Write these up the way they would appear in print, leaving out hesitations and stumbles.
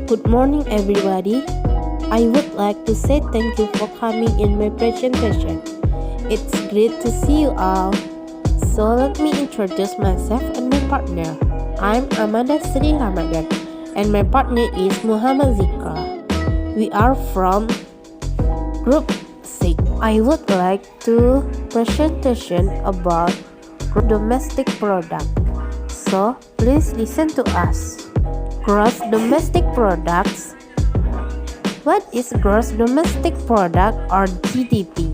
Good morning, everybody. I would like to say thank you for coming in my presentation. It's great to see you all. So let me introduce myself and my partner. I'm Amanda Sri Ramadan and my partner is Muhammad Zikra. We are from Group 6. I would like to presentation about domestic product. So please listen to us. Gross domestic products. What is gross domestic product or GDP?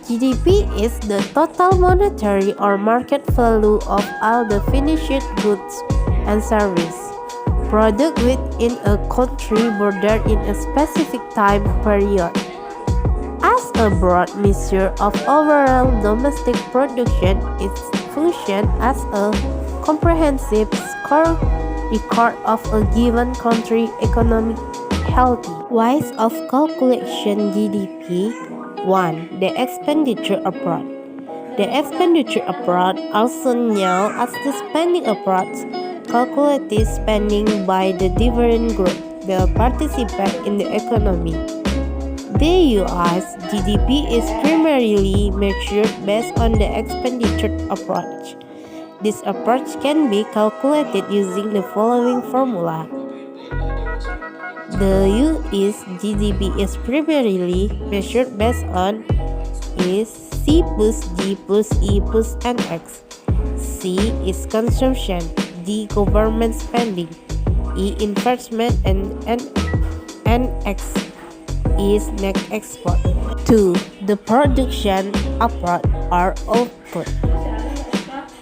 GDP is the total monetary or market value of all the finished goods and service product within a country border in a specific time period. As a broad measure of overall domestic production, it functions as a comprehensive score record of a given country economic health. Ways of calculation GDP. 1. The expenditure approach. The expenditure approach, also known as the spending approach, calculates spending by the different groups that participate in the economy. The U.S. GDP is primarily measured based on the expenditure approach. This approach can be calculated using the following formula. The U.S. GDP is primarily measured based on is C plus G plus E plus NX. C is consumption, D government spending, E investment, and NX is net export. 2. The production approach or output.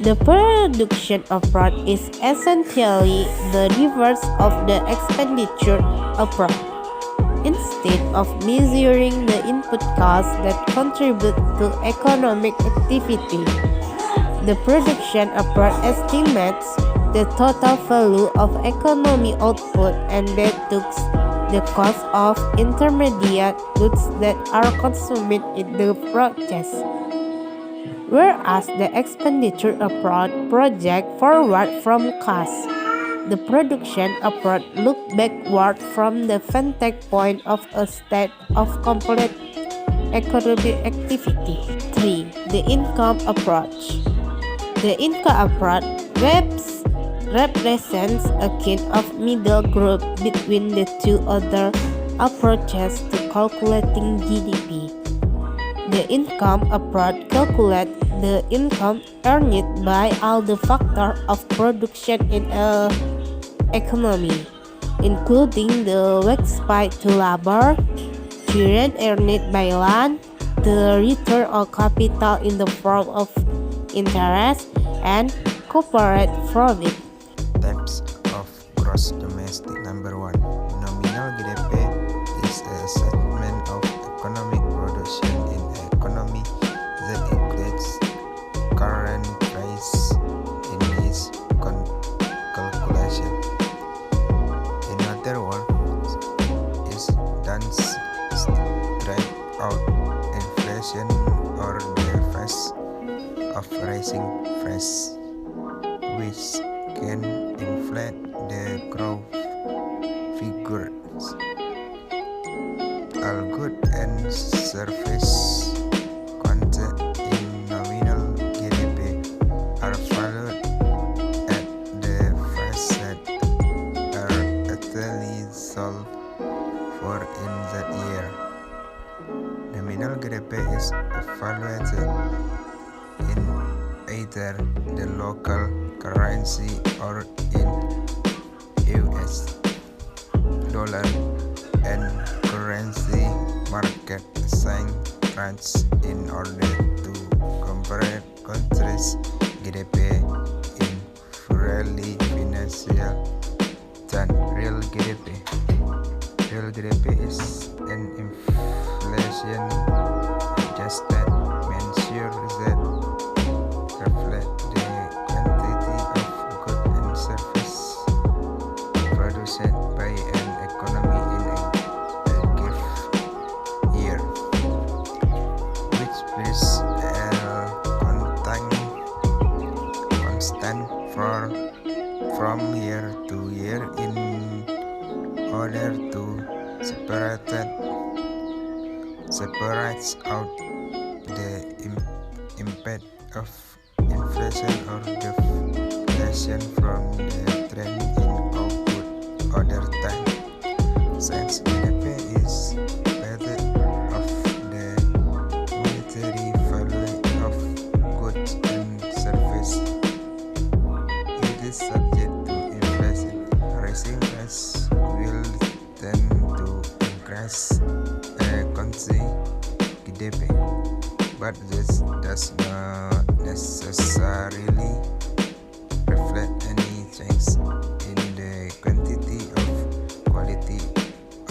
The production approach is essentially the reverse of the expenditure approach. Instead of measuring the input costs that contribute to economic activity, the production approach estimates the total value of economic output and deducts the cost of intermediate goods that are consumed in the process. Whereas the expenditure approach projects forward from costs, the production approach looks backward from the vantage point of a state of complete economic activity. 3. The income approach. The income approach represents a kind of middle ground between the two other approaches to calculating GDP. The income approach calculates the income earned by all the factors of production in an economy, including the wage paid to labor, the rent earned by land, the return on capital in the form of interest, and corporate profit. Types of gross domestic. Number 1. Nominal GDP is a statement of economic production in an economy that includes current price in its calculation. In other words, it does straight out inflation or the effects of rising prices, which can inflate the growth figures. All goods and services contained in nominal GDP are valued at the price that are actually sold for in that year. Nominal GDP is evaluated in either the local currency or in US dollar and currency market assigned range in order to compare countries' GDP in purely financial than real GDP. Real GDP is an inflation adjusted measure that reflects the quantity of goods and services produced by an economy in a given year, which is constant from year to year in order to separates out the impact of inflation or deflation from the trend in output over time. Since GDP is better of the monetary value of goods and services, it is subject to inflation. Rising prices will tend to increase a country's GDP, but this does not necessarily reflect any change in the quantity of quality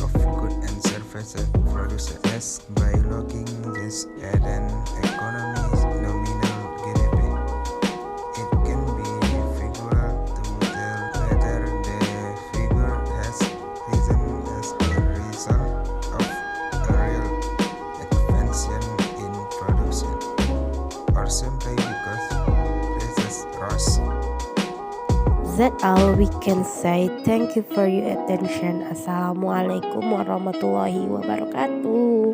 of goods and services produced. As by looking this at an economy's nominal GDP, it can be difficult to tell whether the figure has risen as a result of a real expansion in production, or simply because prices rose. That's all we can say. Thank you for your attention. Assalamualaikum warahmatullahi wabarakatuh.